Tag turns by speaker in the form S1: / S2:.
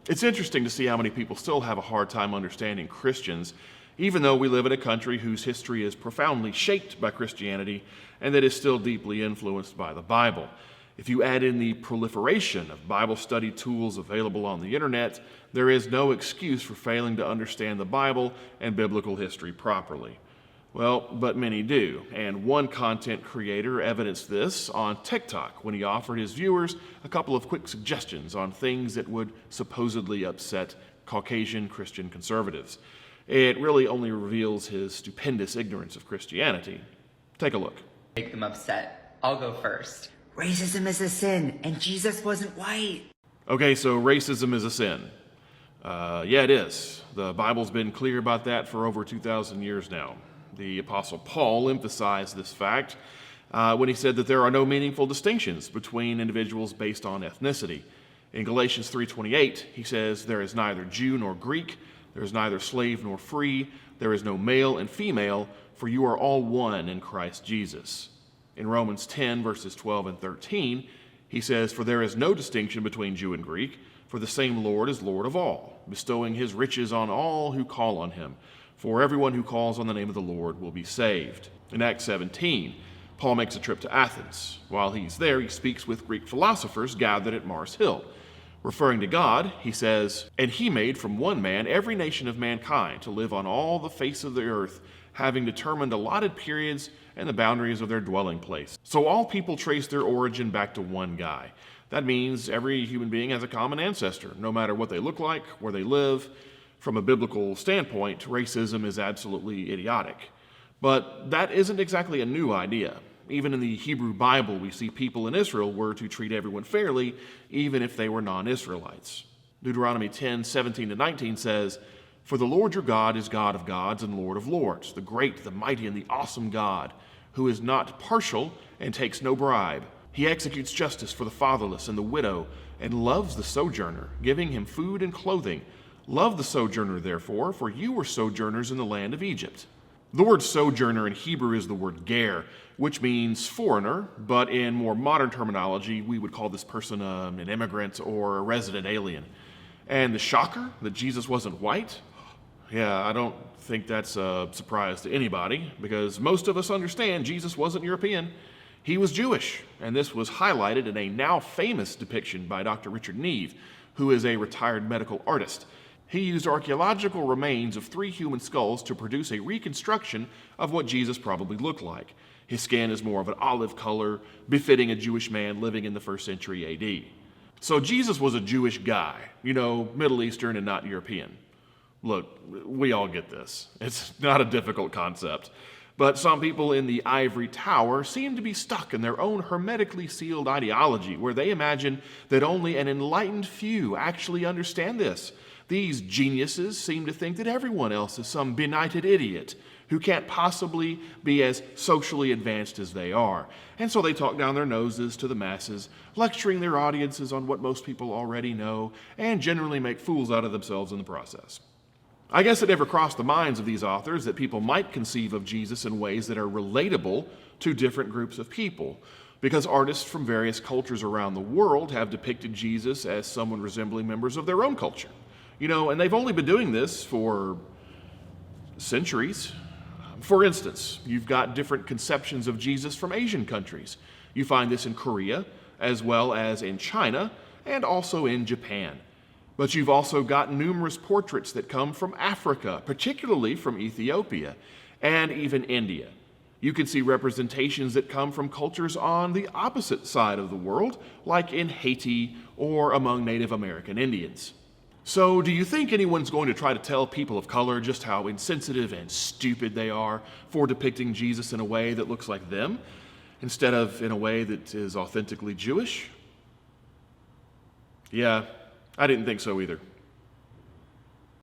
S1: It's interesting to see how many people still have a hard time understanding Christians, even though we live in a country whose history is profoundly shaped by Christianity and that is still deeply influenced by the Bible. If you add in the proliferation of Bible study tools available on the internet, there is no excuse for failing to understand the Bible and biblical history properly. Well, but many do, and one content creator evidenced this on TikTok when he offered his viewers a couple of quick suggestions on things that would supposedly upset Caucasian Christian conservatives. It really only reveals his stupendous ignorance of Christianity. Take a look.
S2: Make them upset. I'll go first.
S3: Racism is a sin, and Jesus wasn't white.
S1: Okay, so racism is a sin. Yeah, it is. The Bible's been clear about that for over 2,000 years now. The Apostle Paul emphasized this fact when he said that there are no meaningful distinctions between individuals based on ethnicity. In Galatians 3:28, he says, "There is neither Jew nor Greek, there is neither slave nor free, there is no male and female, for you are all one in Christ Jesus." In Romans 10, verses 12 and 13, he says, "For there is no distinction between Jew and Greek, for the same Lord is Lord of all, bestowing his riches on all who call on him. For everyone who calls on the name of the Lord will be saved." In Acts 17, Paul makes a trip to Athens. While he's there, he speaks with Greek philosophers gathered at Mars Hill. Referring to God, he says, "And he made from one man every nation of mankind to live on all the face of the earth, having determined allotted periods and the boundaries of their dwelling place. So all people trace their origin back to one guy. That means every human being has a common ancestor, no matter what they look like, where they live. From a biblical standpoint, racism is absolutely idiotic. But that isn't exactly a new idea. Even in the Hebrew Bible, we see people in Israel were to treat everyone fairly, even if they were non-Israelites. Deuteronomy 10:17-19 says, "For the Lord your God is God of gods and Lord of lords, the great, the mighty, and the awesome God, who is not partial and takes no bribe. He executes justice for the fatherless and the widow, and loves the sojourner, giving him food and clothing. Love the sojourner, therefore, for you were sojourners in the land of Egypt." The word sojourner in Hebrew is the word ger, which means foreigner, but in more modern terminology, we would call this person an immigrant or a resident alien. And the shocker that Jesus wasn't white? Yeah, I don't think that's a surprise to anybody, because most of us understand Jesus wasn't European. He was Jewish, and this was highlighted in a now famous depiction by Dr. Richard Neve, who is a retired medical artist. He used archaeological remains of 3 human skulls to produce a reconstruction of what Jesus probably looked like. His skin is more of an olive color, befitting a Jewish man living in the 1st century AD. So Jesus was a Jewish guy, Middle Eastern and not European. Look, we all get this. It's not a difficult concept. But some people in the ivory tower seem to be stuck in their own hermetically sealed ideology, where they imagine that only an enlightened few actually understand this. These geniuses seem to think that everyone else is some benighted idiot who can't possibly be as socially advanced as they are. And so they talk down their noses to the masses, lecturing their audiences on what most people already know, and generally make fools out of themselves in the process. I guess it never crossed the minds of these authors that people might conceive of Jesus in ways that are relatable to different groups of people, because artists from various cultures around the world have depicted Jesus as someone resembling members of their own culture. And they've only been doing this for centuries. For instance, you've got different conceptions of Jesus from Asian countries. You find this in Korea, as well as in China, and also in Japan. But you've also got numerous portraits that come from Africa, particularly from Ethiopia, and even India. You can see representations that come from cultures on the opposite side of the world, like in Haiti or among Native American Indians. So, do you think anyone's going to try to tell people of color just how insensitive and stupid they are for depicting Jesus in a way that looks like them, instead of in a way that is authentically Jewish? Yeah, I didn't think so either.